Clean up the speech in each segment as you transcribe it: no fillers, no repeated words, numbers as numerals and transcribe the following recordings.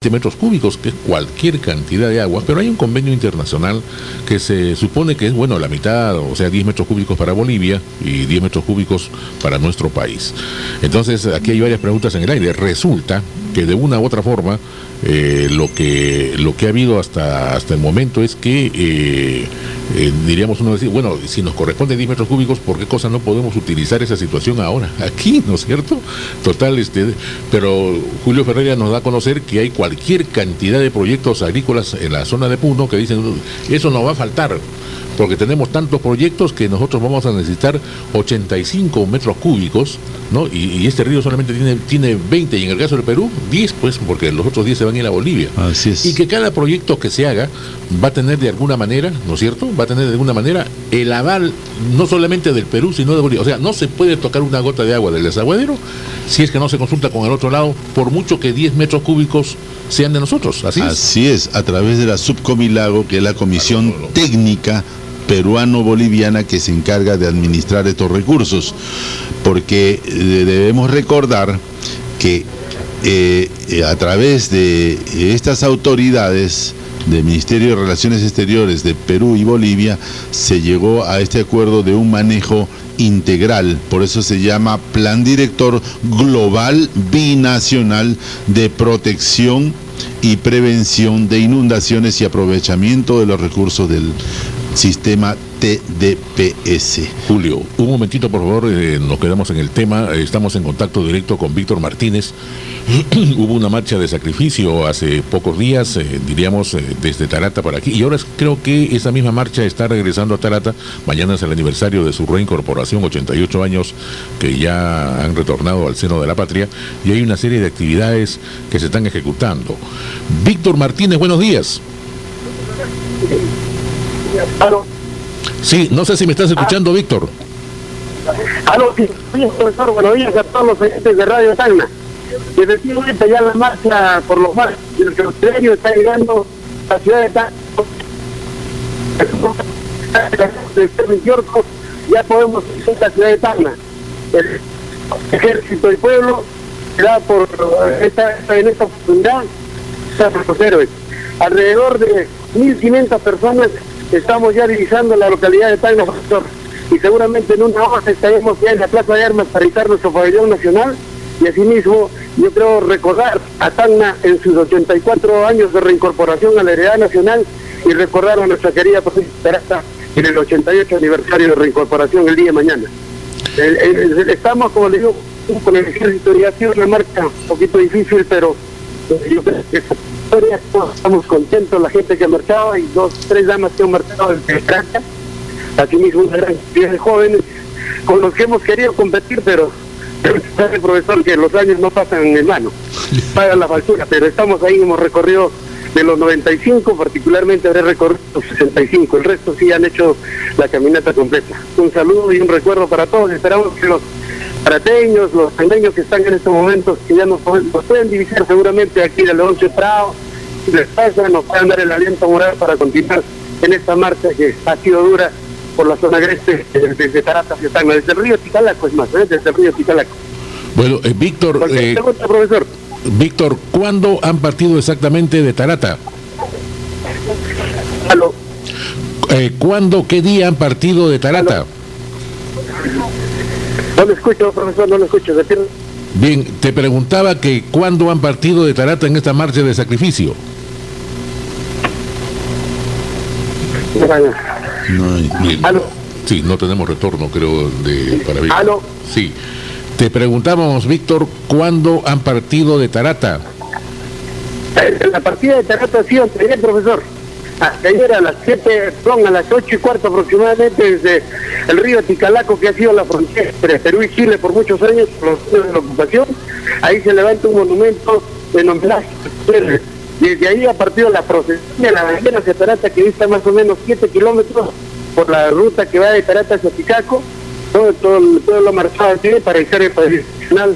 metros cúbicos, que es cualquier cantidad de agua, pero hay un convenio internacional que se supone que es, bueno, la mitad, o sea, 10 metros cúbicos para Bolivia y 10 metros cúbicos para nuestro país. Entonces, aquí hay varias preguntas en el aire. Resulta que de una u otra forma, lo que ha habido hasta el momento es que, diríamos uno decir, bueno, si nos corresponde 10 metros cúbicos, ¿por qué cosa no podemos utilizar esa situación ahora? Aquí, ¿no es cierto? Total, pero Julio Ferreira nos da a conocer que hay cualquier cantidad de proyectos agrícolas en la zona de Puno que dicen, eso nos va a faltar, porque tenemos tantos proyectos que nosotros vamos a necesitar 85 metros cúbicos, ¿no? Y este río solamente tiene 20, y en el caso del Perú, 10, pues, porque los otros 10 se van a ir a Bolivia. Así es. Y que cada proyecto que se haga va a tener de alguna manera, ¿no es cierto?, va a tener de alguna manera el aval, no solamente del Perú, sino de Bolivia. O sea, no se puede tocar una gota de agua del desaguadero si es que no se consulta con el otro lado, por mucho que 10 metros cúbicos sean de nosotros. Así es, a través de la Subcomilago, que es la comisión técnica peruano-boliviana que se encarga de administrar estos recursos, porque debemos recordar que a través de estas autoridades del Ministerio de Relaciones Exteriores de Perú y Bolivia se llegó a este acuerdo de un manejo integral, por eso se llama Plan Director Global Binacional de Protección y Prevención de Inundaciones y Aprovechamiento de los Recursos del Sistema TDPS. Julio, un momentito por favor, nos quedamos en el tema, estamos en contacto directo con Víctor Martínez. Hubo una marcha de sacrificio hace pocos días, diríamos, desde Tarata para aquí, y ahora creo que esa misma marcha está regresando a Tarata. Mañana es el aniversario de su reincorporación, 88 años que ya han retornado al seno de la patria, y hay una serie de actividades que se están ejecutando. Víctor Martínez, buenos días. ¿Aló? Sí, no sé si me estás escuchando, Víctor. ¿Aló? Sí, profesor, buenos días a todos los oyentes de Radio Tacna. Efectivamente, ya la marcha por los mares del cementerio está llegando a la ciudad de Tacna. Ya podemos ir a la ciudad de Tacna. El ejército y pueblo será por en esta oportunidad los héroes. Alrededor de 1.500 personas estamos ya divisando la localidad de Tacna, profesor, y seguramente en una hora estaremos ya en la Plaza de Armas para izar nuestro pabellón nacional, y asimismo yo creo recordar a Tacna en sus 84 años de reincorporación a la heredad nacional, y recordar a nuestra querida provincia de Tarata en el 88 aniversario de reincorporación el día de mañana. Estamos, como le digo, con el ejército, y ha sido una marcha un poquito difícil, pero yo creo que estamos contentos, la gente que ha marchado, y 2, 3 damas que han marchado desde Tarata, asimismo una gran cantidad de jóvenes con los que hemos querido competir, pero sabe, profesor, que los años no pasan en vano, pagan la factura, pero estamos ahí, hemos recorrido de los 95, particularmente habré recorrido los 65, el resto sí han hecho la caminata completa. Un saludo y un recuerdo para todos, esperamos que los tarateños, los andeños que están en estos momentos, que ya nos pueden divisar seguramente aquí de Leoncio Prado, si les pasa, nos puedan dar el aliento moral para continuar en esta marcha que ha sido dura por la zona agreste desde Tarata hacia Tacna, desde el río Ticalaco, es más, desde el río Ticalaco. Bueno, Víctor, pregunta, profesor. Víctor, ¿cuándo han partido exactamente de Tarata? ¿Aló? ¿Cuándo, qué día han partido de Tarata? ¿Aló? No lo escucho, profesor, no lo escucho. Bien, te preguntaba que ¿cuándo han partido de Tarata en esta marcha de sacrificio? ¿Aló? Sí, no tenemos retorno, creo, para Víctor. ¿Aló? Sí. Te preguntábamos, Víctor, ¿cuándo han partido de Tarata? La partida de Tarata ha sido ayer, profesor. Hasta ayer a las 8:15 aproximadamente, desde el río Ticalaco, que ha sido la frontera entre Perú y Chile por muchos años, por los años de la ocupación. Ahí se levanta un monumento en homenaje. Desde ahí ha partido la procesión de la bandera hacia Tarata, que dista más o menos 7 kilómetros por la ruta que va de Tarata hacia Ticaco. Todo lo marchado aquí para izar el pabellón nacional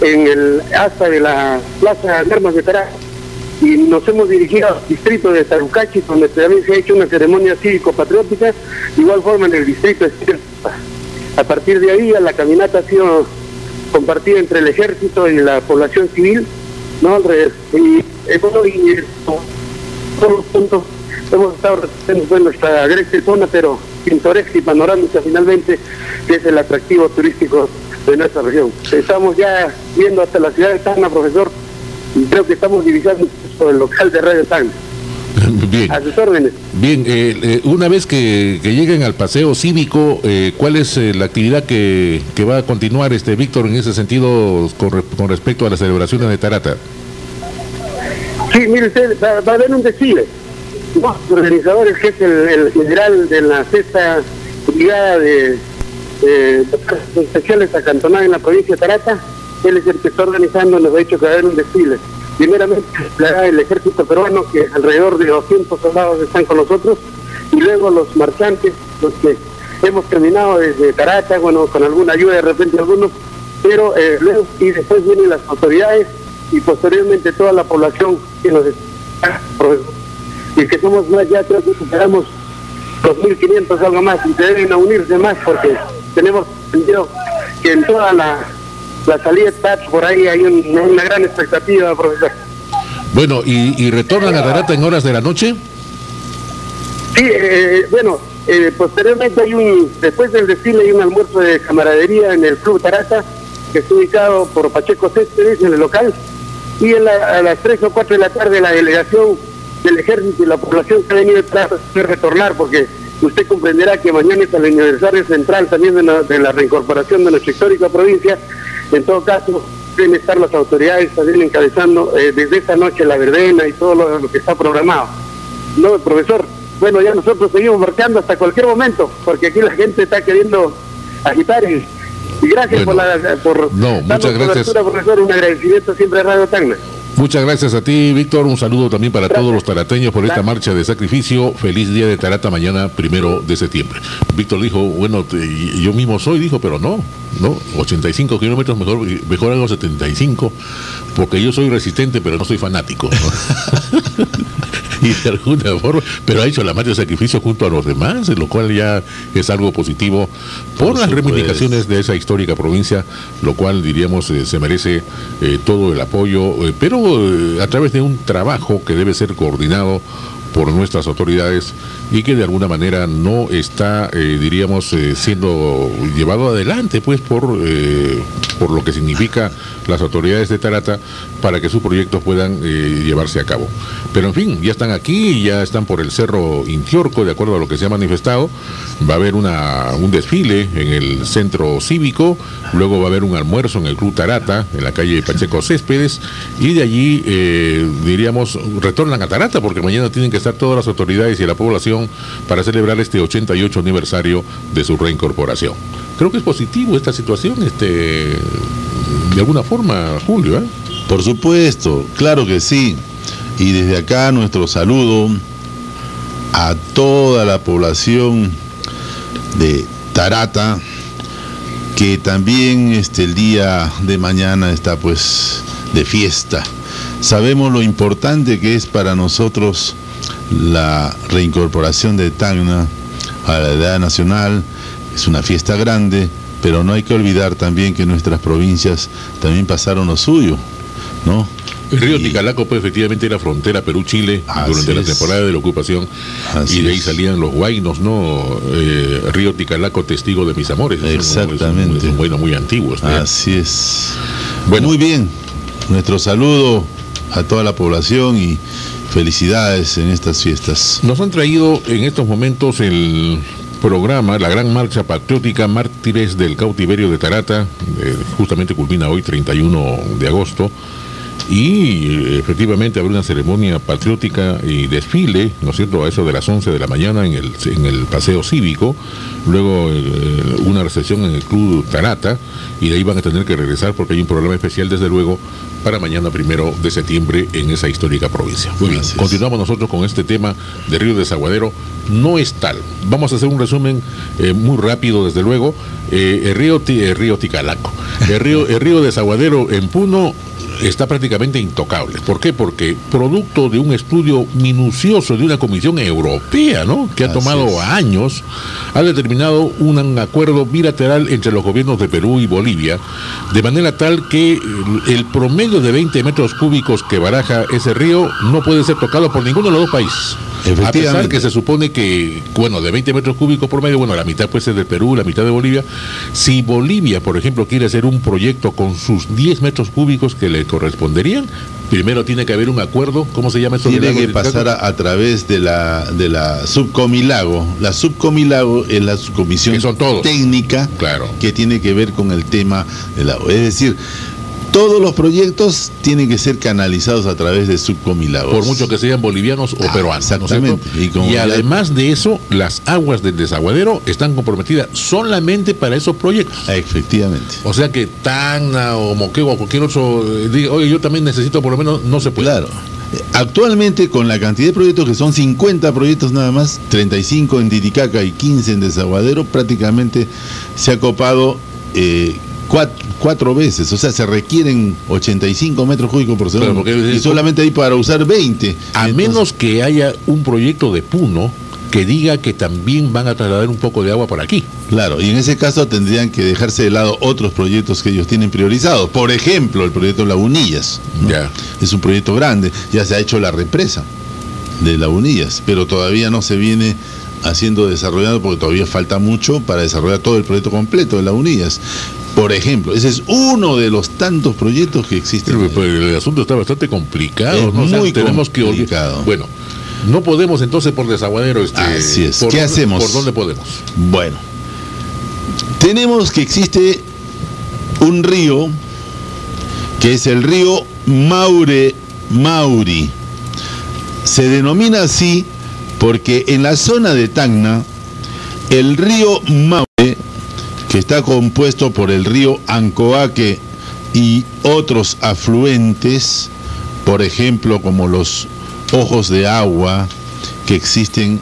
en el asta de la Plaza de Armas de Tarata, y nos hemos dirigido al distrito de Tarucachi, donde también se ha hecho una ceremonia cívico-patriótica, de igual forma en el distrito de Sierra. A partir de ahí la caminata ha sido compartida entre el ejército y la población civil, no al revés. Y todos los puntos hemos estado representando nuestra agreste zona, pero pintoresca y panorámica finalmente, que es el atractivo turístico de nuestra región. Estamos ya viendo hasta la ciudad de Tacna, profesor, y creo que estamos divisando sobre el local de Radio Tacna. Bien. A sus órdenes. Bien, una vez que lleguen al paseo cívico, ¿cuál es la actividad que va a continuar, Víctor, en ese sentido con respecto a las celebraciones de Tarata? Sí, mire usted, va a haber un desfile. Los organizadores, que es el general de la sexta brigada de especiales acantonada en la provincia de Tarata, él es el que está organizando, nos ha dicho que va a haber un desfile. Primeramente el ejército peruano, que alrededor de 200 soldados están con nosotros, y luego los marchantes, los que hemos terminado desde Tarata, bueno, con alguna ayuda de repente algunos, pero luego y después vienen las autoridades y posteriormente toda la población que nos está, y que somos más, ya creo que superamos 2.500 algo más, y se deben unirse más porque tenemos entendido que en toda la salida está por ahí, hay una gran expectativa, profesor. Bueno, ¿y retornan a Tarata en horas de la noche? Sí, bueno, posteriormente después del desfile hay un almuerzo de camaradería en el Club Tarata, que está ubicado por Pacheco Céspedes, en el local, y a las 3 o 4 de la tarde la delegación del ejército y la población que ha venido a retornar, porque usted comprenderá que mañana es el aniversario central también de la reincorporación de nuestra histórica provincia. En todo caso, deben estar las autoridades también encabezando desde esta noche la verbena y todo lo que está programado. No, profesor, bueno, ya nosotros seguimos marcando hasta cualquier momento, porque aquí la gente está queriendo agitar y gracias, bueno, por muchas gracias, profesor, un agradecimiento siempre a Radio Tacna. Muchas gracias a ti, Víctor. Un saludo también para todos los tarateños por esta marcha de sacrificio. Feliz día de Tarata mañana, 1 de septiembre. Víctor dijo, bueno, yo mismo soy, dijo, pero no, 85 kilómetros, mejor hago 75, porque yo soy resistente, pero no soy fanático, ¿no? Y de alguna forma, pero ha hecho la marcha de sacrificio junto a los demás, lo cual ya es algo positivo por las reivindicaciones de esa histórica provincia, lo cual diríamos se merece todo el apoyo, pero a través de un trabajo que debe ser coordinado por nuestras autoridades y que de alguna manera no está, diríamos, siendo llevado adelante, pues, por lo que significa las autoridades de Tarata para que sus proyectos puedan llevarse a cabo. Pero en fin, ya están aquí, ya están por el Cerro Intiorco, de acuerdo a lo que se ha manifestado. Va a haber un desfile en el centro cívico, luego va a haber un almuerzo en el Club Tarata, en la calle Pacheco Céspedes, y de allí, diríamos, retornan a Tarata, porque mañana tienen que estar todas las autoridades y la población para celebrar este 88 aniversario de su reincorporación. Creo que es positivo esta situación, de alguna forma, Julio, ¿eh? Por supuesto, claro que sí. Y desde acá nuestro saludo a toda la población de Tarata, que también el día de mañana está pues de fiesta. Sabemos lo importante que es para nosotros la reincorporación de Tacna a la edad nacional. Es una fiesta grande, pero no hay que olvidar también que nuestras provincias también pasaron lo suyo, ¿no? El río Ticalaco, pues, efectivamente era frontera Perú-Chile durante la temporada de la ocupación, y de ahí salían los huaynos, ¿no? Río Ticalaco, testigo de mis amores. Exactamente. Es un bueno muy antiguo. Así es. Bueno, muy bien. Nuestro saludo a toda la población y felicidades en estas fiestas. Nos han traído en estos momentos el programa, la gran marcha patriótica Mártires del Cautiverio de Tarata, justamente culmina hoy, 31 de agosto, y efectivamente habrá una ceremonia patriótica y desfile, ¿no es cierto?, a eso de las 11 de la mañana en el paseo cívico, luego una recepción en el Club Tarata, y de ahí van a tener que regresar porque hay un programa especial, desde luego, para mañana 1 de septiembre en esa histórica provincia. Muy bien, continuamos nosotros con este tema de Río Desaguadero. No es tal. Vamos a hacer un resumen muy rápido, desde luego. El río Ticalaco. El río Desaguadero en Puno está prácticamente intocable. ¿Por qué? Porque producto de un estudio minucioso de una comisión europea, ¿no?, que ha tomado años, ha determinado un acuerdo bilateral entre los gobiernos de Perú y Bolivia, de manera tal que el promedio de 20 metros cúbicos que baraja ese río no puede ser tocado por ninguno de los dos países. A pesar que se supone que, bueno, de 20 metros cúbicos por medio, bueno, la mitad puede ser de Perú, la mitad de Bolivia. Si Bolivia, por ejemplo, quiere hacer un proyecto con sus 10 metros cúbicos que le corresponderían, primero tiene que haber un acuerdo. ¿Cómo se llama esto? Tiene que pasar a través de la Subcomilago. La Subcomilago es la subcomisión técnica, claro, que tiene que ver con el tema del agua. Es decir, todos los proyectos tienen que ser canalizados a través de Subcomilagos. Por mucho que sean bolivianos o peruanos. Exactamente. ¿No? Y además de eso, las aguas del desaguadero están comprometidas solamente para esos proyectos. Efectivamente. O sea que Tacna o Moquegua o cualquier otro diga, oye, yo también necesito, por lo menos, no se puede. Claro. Actualmente, con la cantidad de proyectos, que son 50 proyectos nada más, 35 en Titicaca y 15 en desaguadero, prácticamente se ha copado 4 veces, o sea, se requieren 85 metros cúbicos por segundo, claro, y solamente hay para usar 20. Menos que haya un proyecto de Puno que diga que también van a trasladar un poco de agua por aquí. Claro, y en ese caso tendrían que dejarse de lado otros proyectos que ellos tienen priorizados. Por ejemplo, el proyecto Lagunillas, ¿no? Es un proyecto grande, ya se ha hecho la represa de Lagunillas, pero todavía no se viene desarrollado porque todavía falta mucho para desarrollar todo el proyecto completo de Lagunillas. Por ejemplo, ese es uno de los tantos proyectos que existen. Pero el asunto está bastante complicado. Es muy complicado. Bueno, no podemos entonces por desaguadero. Así es. ¿Qué hacemos? ¿Por dónde podemos? Bueno, tenemos que existe un río que es el río Maure Mauri. Se denomina así porque en la zona de Tacna, el río Maure, que está compuesto por el río Ancoaque y otros afluentes, por ejemplo, como los ojos de agua que existen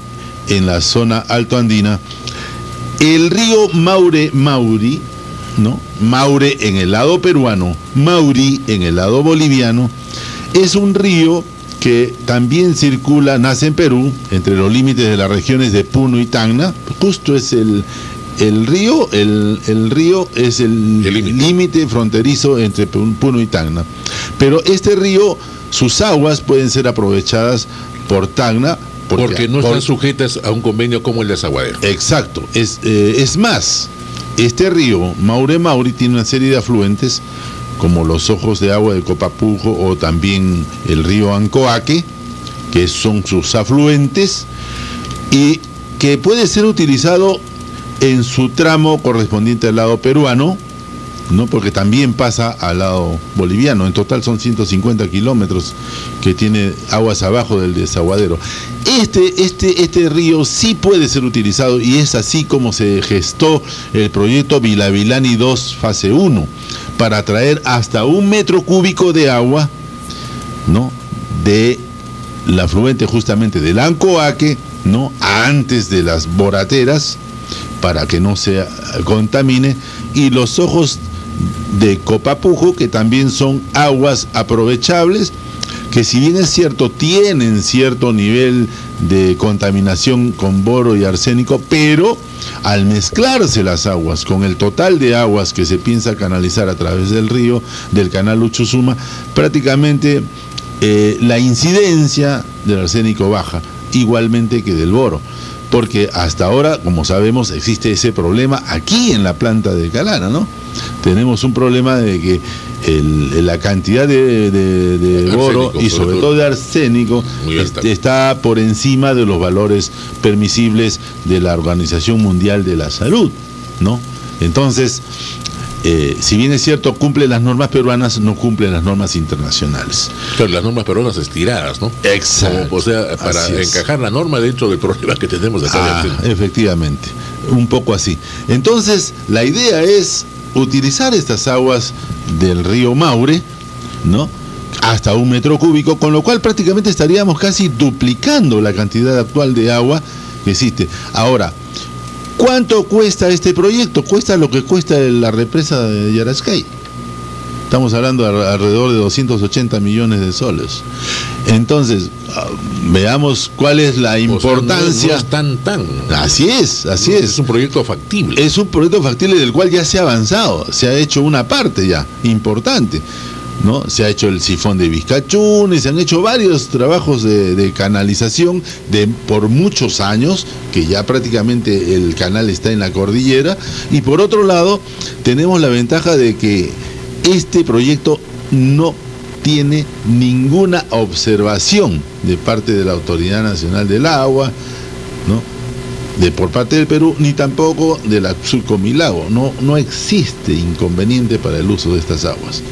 en la zona altoandina, el río Maure Mauri, ¿no? Maure en el lado peruano, Mauri en el lado boliviano, es un río que también circula, nace en Perú, entre los límites de las regiones de Puno y Tacna. Justo es el río es el límite fronterizo entre Puno y Tacna. Pero este río, sus aguas pueden ser aprovechadas por Tacna porque no están sujetas a un convenio como el desaguadero. Exacto. Es más, este río Maure Mauri tiene una serie de afluentes como los ojos de agua de Copapujo o también el río Ancoaque, que son sus afluentes, y que puede ser utilizado en su tramo correspondiente al lado peruano, ¿no? Porque también pasa al lado boliviano. En total son 150 kilómetros que tiene aguas abajo del desaguadero. Este río sí puede ser utilizado, y es así como se gestó el proyecto Vilavilani 2 fase 1, para traer hasta 1 metro cúbico de agua, ¿no?, de la afluente justamente del Ancoaque, ¿no?, antes de las borateras, para que no se contamine, y los ojos de Copapujo, que también son aguas aprovechables, que si bien es cierto, tienen cierto nivel de contaminación con boro y arsénico, pero al mezclarse las aguas con el total de aguas que se piensa canalizar a través del río, del canal Uchusuma, prácticamente la incidencia del arsénico baja, igualmente que del boro. Porque hasta ahora, como sabemos, existe ese problema aquí en la planta de Calana, ¿no? Tenemos un problema de que la cantidad de boro y sobre todo de arsénico está por encima de los valores permisibles de la Organización Mundial de la Salud, ¿no? Entonces, si bien es cierto, cumple las normas peruanas, no cumple las normas internacionales. Pero las normas peruanas estiradas, ¿no? Exacto. O sea, para encajar la norma dentro del problema que tenemos acá. Efectivamente, un poco así. Entonces, la idea es utilizar estas aguas del río Maure, ¿no?, hasta 1 metro cúbico, con lo cual prácticamente estaríamos casi duplicando la cantidad actual de agua que existe. Ahora, ¿cuánto cuesta este proyecto? Cuesta lo que cuesta la represa de Yarascay. Estamos hablando de alrededor de 280 millones de soles. Entonces, veamos cuál es la importancia. O sea, no es tan. Así es. Es un proyecto factible. Es un proyecto factible del cual ya se ha avanzado, se ha hecho una parte ya, importante, ¿no? Se ha hecho el sifón de Vizcachunes, se han hecho varios trabajos de canalización por muchos años, que ya prácticamente el canal está en la cordillera, y por otro lado, tenemos la ventaja de que este proyecto no tiene ninguna observación de parte de la Autoridad Nacional del Agua, ¿no? Por parte del Perú, ni tampoco de la Subcomilago. No existe inconveniente para el uso de estas aguas.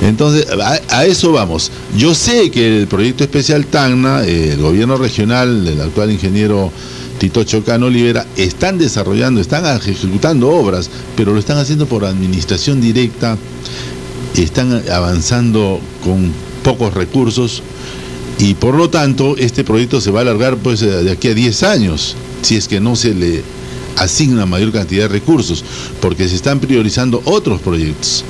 Entonces, a eso vamos. Yo sé que el proyecto especial Tacna, el gobierno regional del actual ingeniero Tito Chocano Olivera, están ejecutando obras, pero lo están haciendo por administración directa, están avanzando con pocos recursos, y por lo tanto este proyecto se va a alargar pues de aquí a 10 años, si es que no se le asigna mayor cantidad de recursos, porque se están priorizando otros proyectos.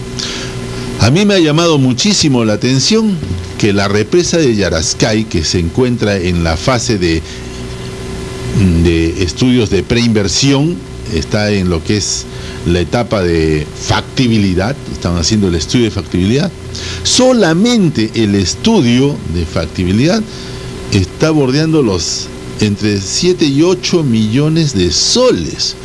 A mí me ha llamado muchísimo la atención que la represa de Yarascay, que se encuentra en la fase de estudios de preinversión, está en lo que es la etapa de factibilidad, están haciendo el estudio de factibilidad. Solamente el estudio de factibilidad está bordeando los entre 7 y 8 millones de soles.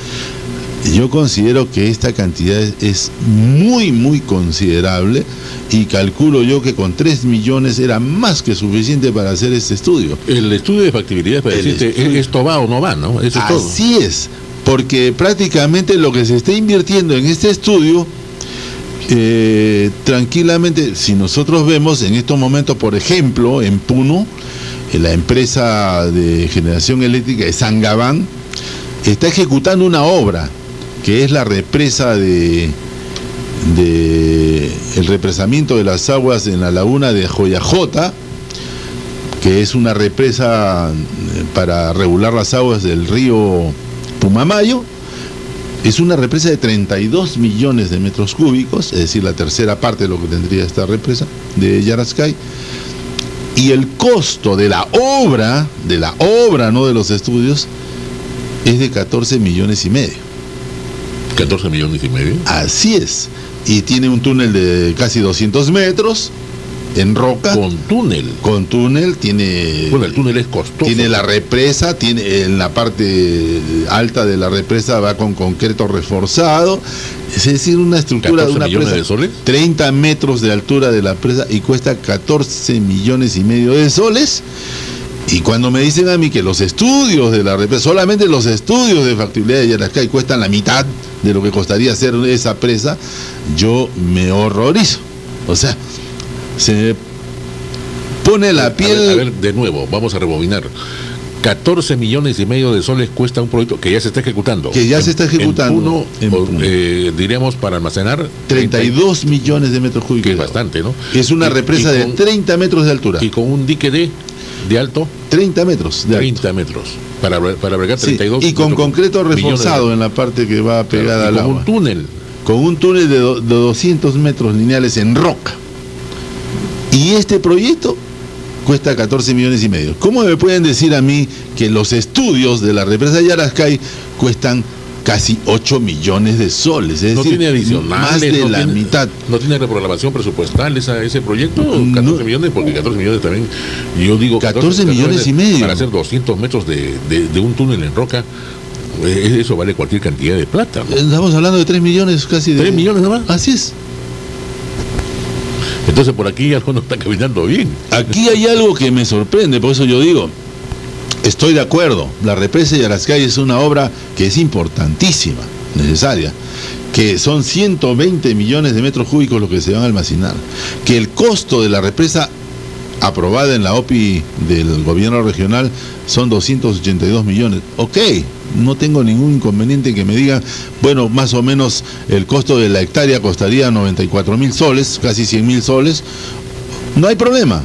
Yo considero que esta cantidad es muy considerable, y calculo yo que con 3 millones era más que suficiente para hacer este estudio. El estudio de factibilidad para decirte, esto va o no va, ¿no? Eso es todo. Así es, porque prácticamente lo que se está invirtiendo en este estudio, tranquilamente, si nosotros vemos en estos momentos, por ejemplo, en Puno, la empresa de generación eléctrica de Sangabán está ejecutando una obra que es la represa el represamiento de las aguas en la laguna de Joyajota, que es una represa para regular las aguas del río Pumamayo. Es una represa de 32 millones de metros cúbicos, es decir, la tercera parte de lo que tendría esta represa de Yarascay. Y el costo de la obra, no de los estudios, es de 14 millones y medio. 14 millones y medio. Así es. Y tiene un túnel de casi 200 metros en roca. Con túnel tiene... Bueno, el túnel es costoso. Tiene la represa, tiene en la parte alta de la represa va con concreto reforzado. Es decir, una estructura de una presa. ¿De soles? 30 metros de altura de la presa, y cuesta 14 millones y medio de soles. Y cuando me dicen a mí que los estudios de la represa, solamente los estudios de factibilidad de Yarascay cuestan la mitad de lo que costaría hacer esa presa, yo me horrorizo. O sea, se me pone la piel... A ver, de nuevo, vamos a rebobinar. 14 millones y medio de soles cuesta un proyecto que ya se está ejecutando. En Puno, diríamos, para almacenar 32 millones de metros cúbicos. Que es bastante, ¿no? Es una represa de 30 metros de altura. Y con un dique de alto 30 metros de 30 alto. Metros para albergar 32 y con concreto reforzado en la parte que va pegada al agua. Con un túnel de 200 metros lineales en roca. Y este proyecto cuesta 14 millones y medio. ¿Cómo me pueden decir a mí que los estudios de la represa de Yarascay cuestan casi 8 millones de soles? Es no decir, tiene adicionales, más de la mitad. ¿No tiene reprogramación presupuestal ese proyecto? 14 millones, porque 14 millones también, yo digo 14 millones y medio. Para hacer 200 metros de un túnel en roca, eso vale cualquier cantidad de plata, ¿no? Estamos hablando de 3 millones casi. ¿3 millones nada más? Así es. Entonces por aquí algo no está caminando bien. Aquí hay algo que me sorprende, por eso yo digo, estoy de acuerdo, la represa de Yarascay es una obra que es importantísima, necesaria, que son 120 millones de metros cúbicos lo que se van a almacenar, que el costo de la represa aprobada en la OPI del gobierno regional son 282 millones. Ok, no tengo ningún inconveniente que me digan, bueno, más o menos el costo de la hectárea costaría 94.000 soles, casi 100.000 soles. No hay problema.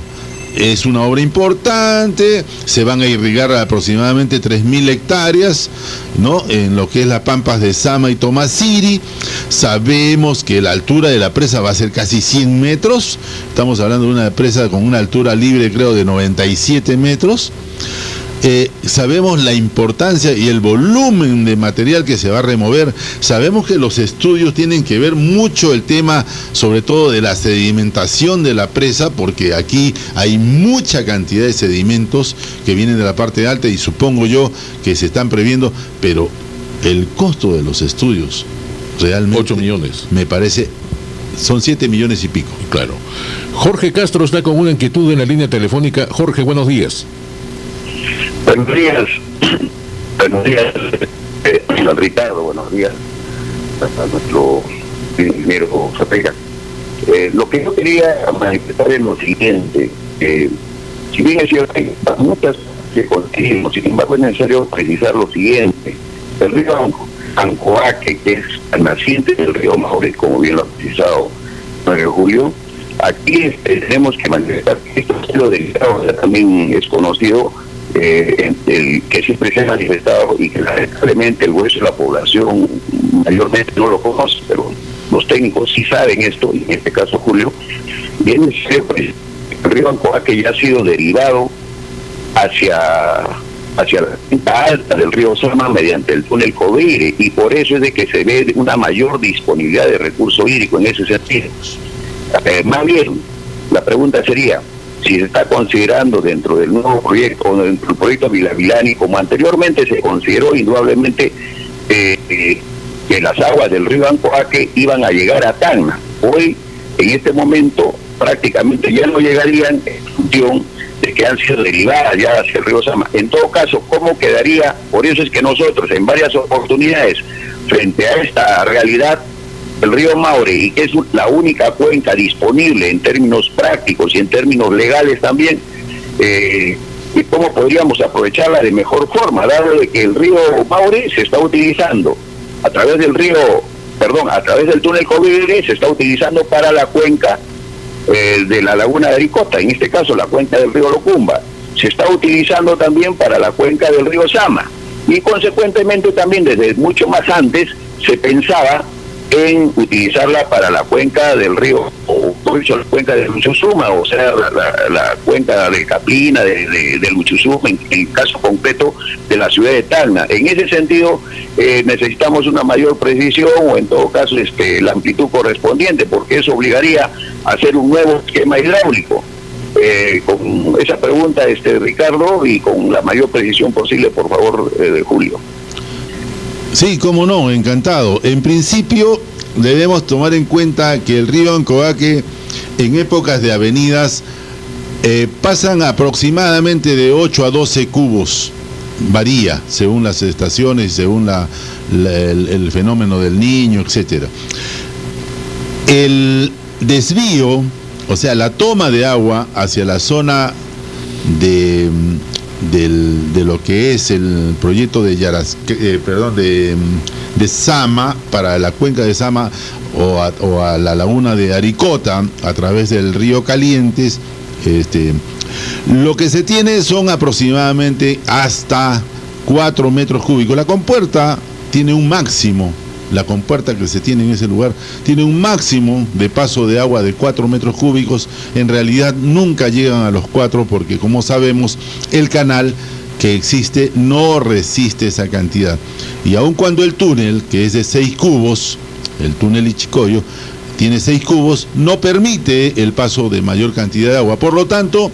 es una obra importante, se van a irrigar aproximadamente 3.000 hectáreas, ¿no?, en lo que es las pampas de Sama y Tomasiri. Sabemos que la altura de la presa va a ser casi 100 metros, estamos hablando de una presa con una altura libre, creo, de 97 metros. Sabemos la importancia y el volumen de material que se va a remover. Sabemos que los estudios tienen que ver mucho el tema, sobre todo de la sedimentación de la presa, porque aquí hay mucha cantidad de sedimentos que vienen de la parte alta y supongo yo que se están previendo, pero el costo de los estudios realmente 8 millones. Me parece, son 7 millones y pico. Claro. Jorge Castro está con una inquietud en la línea telefónica. Jorge, buenos días. Buenos días, Ricardo, buenos días a nuestro ingeniero Zapega. Lo que yo quería manifestar es lo siguiente: si bien es cierto, hay muchas que conseguimos, sin embargo es necesario precisar lo siguiente. El río Ancoaque, que es el naciente del río Maule, como bien lo ha precisado Julio, aquí tenemos que manifestar que esto ha sido delicado, ya también es conocido, que siempre se ha manifestado y que lamentablemente el grueso de la población mayormente no lo conoce, pero los técnicos sí saben esto, y en este caso Julio, bien siempre el río Ancoaque ya ha sido derivado hacia la punta alta del río Sama mediante el túnel Covire, y por eso es de que se ve una mayor disponibilidad de recurso hídrico en ese sentido. Más bien, la pregunta sería si se está considerando dentro del nuevo proyecto, o dentro del proyecto Vilavilani, como anteriormente se consideró indudablemente que las aguas del río Ancoaque iban a llegar a Tacna. Hoy, en este momento, prácticamente ya no llegarían en función de que han sido derivadas ya hacia el río Sama. En todo caso, ¿cómo quedaría? Por eso es que nosotros, en varias oportunidades, frente a esta realidad, el río Maule, y que es la única cuenca disponible en términos prácticos y en términos legales también, y cómo podríamos aprovecharla de mejor forma, dado de que el río Maule se está utilizando a través del túnel Covire, se está utilizando para la cuenca de la laguna de Aricota, en este caso la cuenca del río Locumba, se está utilizando también para la cuenca del río Sama, y consecuentemente también desde mucho más antes se pensaba en utilizarla para la cuenca del río, o la cuenca del Luchusuma, o sea, la cuenca de Caplina, del Luchusuma, en el caso concreto de la ciudad de Tacna. En ese sentido, necesitamos una mayor precisión, o en todo caso la amplitud correspondiente, porque eso obligaría a hacer un nuevo esquema hidráulico. Con esa pregunta, Ricardo, y con la mayor precisión posible, por favor, Julio. Sí, cómo no, encantado. En principio, debemos tomar en cuenta que el río Ancoaque, en épocas de avenidas, pasan aproximadamente de 8 a 12 cubos. Varía según las estaciones, según el fenómeno del Niño, etcétera. El desvío, o sea, la toma de agua hacia la zona de lo que es el proyecto de de Sama, para la cuenca de Sama o a la laguna de Aricota a través del río Calientes, lo que se tiene son aproximadamente hasta 4 metros cúbicos. La compuerta tiene un máximo, la compuerta que se tiene en ese lugar tiene un máximo de paso de agua de 4 metros cúbicos. En realidad nunca llegan a los 4 porque, como sabemos, el canal que existe no resiste esa cantidad. Y aun cuando el túnel, que es de 6 cubos, el túnel Ichicoyo, tiene 6 cubos, no permite el paso de mayor cantidad de agua. Por lo tanto,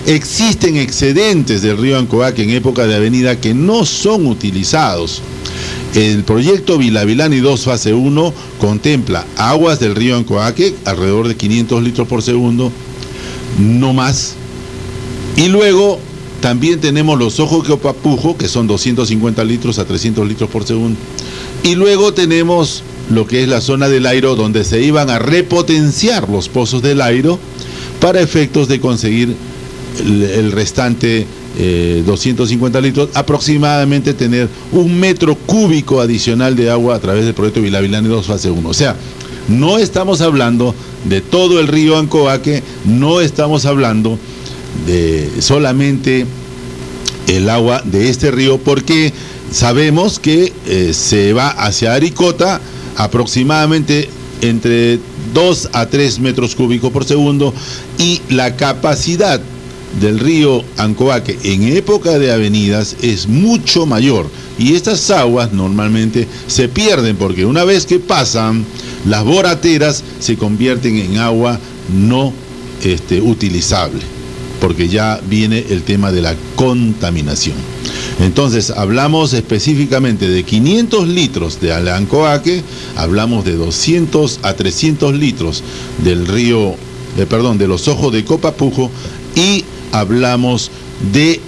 existen excedentes del río Ancoaque en época de avenida que no son utilizados. El proyecto Vilavilani 2 fase 1 contempla aguas del río Ancoaque, alrededor de 500 litros por segundo, no más. Y luego también tenemos los ojos de Papujo, que son 250 litros a 300 litros por segundo. Y luego tenemos lo que es la zona del Airo, donde se iban a repotenciar los pozos del Airo para efectos de conseguir el restante 250 litros, aproximadamente tener 1 metro cúbico adicional de agua a través del proyecto Vilavilani 2 fase 1. O sea, no estamos hablando de todo el río Ancoaque, no estamos hablando solamente el agua de este río, porque sabemos que se va hacia Aricota aproximadamente entre 2 a 3 metros cúbicos por segundo, y la capacidad del río Ancoaque en época de avenidas es mucho mayor, y estas aguas normalmente se pierden porque una vez que pasan las borateras se convierten en agua no utilizable, porque ya viene el tema de la contaminación. Entonces hablamos específicamente de 500 litros de Ancoaque, hablamos de 200 a 300 litros del río, de los ojos de Copapujo, y hablamos de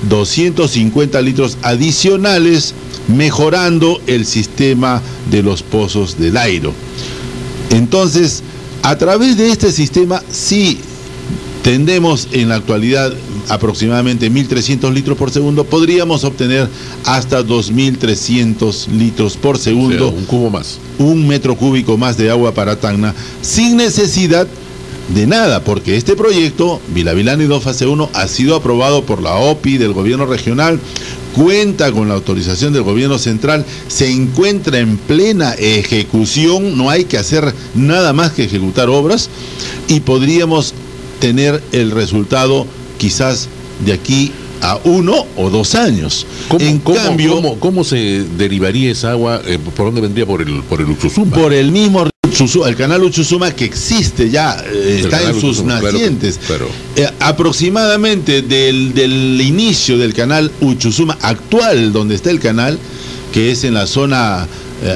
250 litros adicionales, mejorando el sistema de los pozos del Airo. Entonces, a través de este sistema sí tendemos en la actualidad aproximadamente 1.300 litros por segundo, podríamos obtener hasta 2.300 litros por segundo, o sea, un cubo más, un metro cúbico más de agua para Tacna, sin necesidad de nada, porque este proyecto, Vilavilani 2 fase 1, ha sido aprobado por la OPI del gobierno regional, cuenta con la autorización del gobierno central, se encuentra en plena ejecución, no hay que hacer nada más que ejecutar obras, y podríamos tener el resultado quizás de aquí a 1 o 2 años. ¿Cómo se derivaría esa agua? ¿Por dónde vendría? ¿Por el Uchucuma? Por el mismo Uchucuma, el canal Uchucuma, que existe ya, está en sus Uchucuma, nacientes. Claro. Aproximadamente del inicio del canal Uchucuma actual, donde está el canal, que es en la zona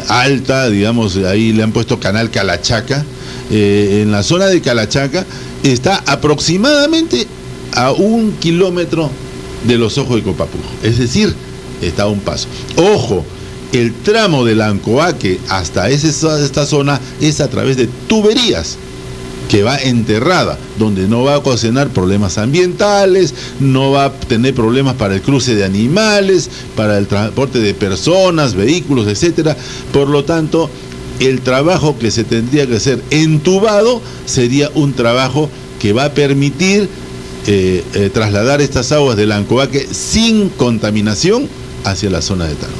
alta, digamos, ahí le han puesto canal Calachaca, en la zona de Calachaca, está aproximadamente a 1 kilómetro de los ojos de Copapujo, es decir, está a un paso. Ojo, el tramo del Ancoaque hasta esta zona es a través de tuberías que va enterrada, donde no va a ocasionar problemas ambientales, no va a tener problemas para el cruce de animales, para el transporte de personas, vehículos, etcétera. Por lo tanto, el trabajo que se tendría que hacer entubado sería un trabajo que va a permitir trasladar estas aguas del Ancoaque sin contaminación hacia la zona de Tacna.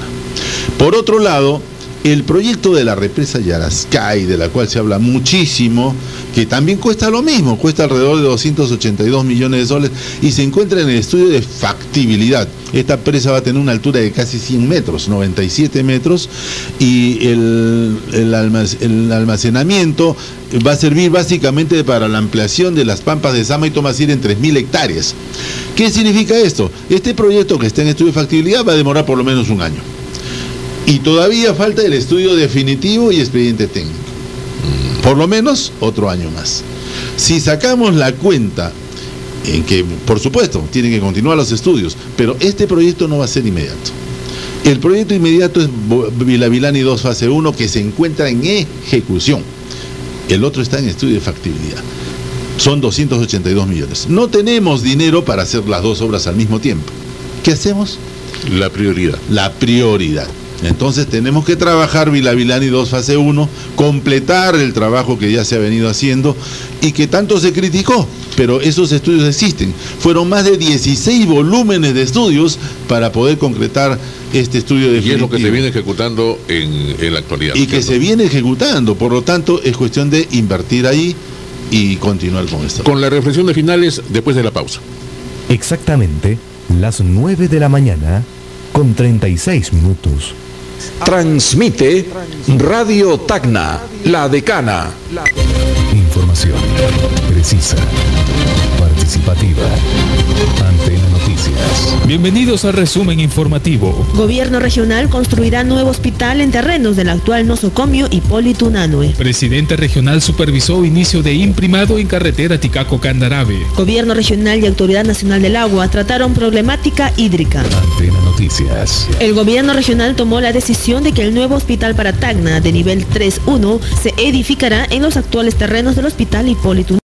Por otro lado, el proyecto de la represa Yarascay, de la cual se habla muchísimo, que también cuesta lo mismo, cuesta alrededor de 282 millones de soles, y se encuentra en el estudio de factibilidad. Esta presa va a tener una altura de casi 100 metros, 97 metros, y el almacenamiento va a servir básicamente para la ampliación de las pampas de Zama y Tomasir en 3.000 hectáreas. ¿Qué significa esto? Este proyecto, que está en estudio de factibilidad, va a demorar por lo menos 1 año. Y todavía falta el estudio definitivo y expediente técnico. Por lo menos otro año más. Si sacamos la cuenta, en que por supuesto tienen que continuar los estudios, pero este proyecto no va a ser inmediato. El proyecto inmediato es Vilavilani 2 fase 1, que se encuentra en ejecución. El otro está en estudio de factibilidad. Son 282 millones. No tenemos dinero para hacer las dos obras al mismo tiempo. ¿Qué hacemos? La prioridad. La prioridad. Entonces tenemos que trabajar Vilavilani 2 fase 1, completar el trabajo que ya se ha venido haciendo y que tanto se criticó, pero esos estudios existen. Fueron más de 16 volúmenes de estudios para poder concretar este estudio definitivo. Y es lo que se viene ejecutando en la actualidad. Y que se viene ejecutando, por lo tanto es cuestión de invertir ahí y continuar con esto. Con la reflexión de finales después de la pausa. Exactamente las 9 de la mañana con 36 minutos. Transmite Radio Tacna, La Decana. Información precisa, participativa. Antena Noticias. Bienvenidos al resumen informativo. Gobierno regional construirá nuevo hospital en terrenos del actual nosocomio Hipólito Unanue. Presidente regional supervisó inicio de imprimado en carretera Ticaco-Candarabe. Gobierno regional y Autoridad Nacional del Agua trataron problemática hídrica. Antena Noticias. El gobierno regional tomó la decisión de que el nuevo hospital para Tacna de nivel 3-1 se edificará en los actuales terrenos del hospital Hipólito Unanue.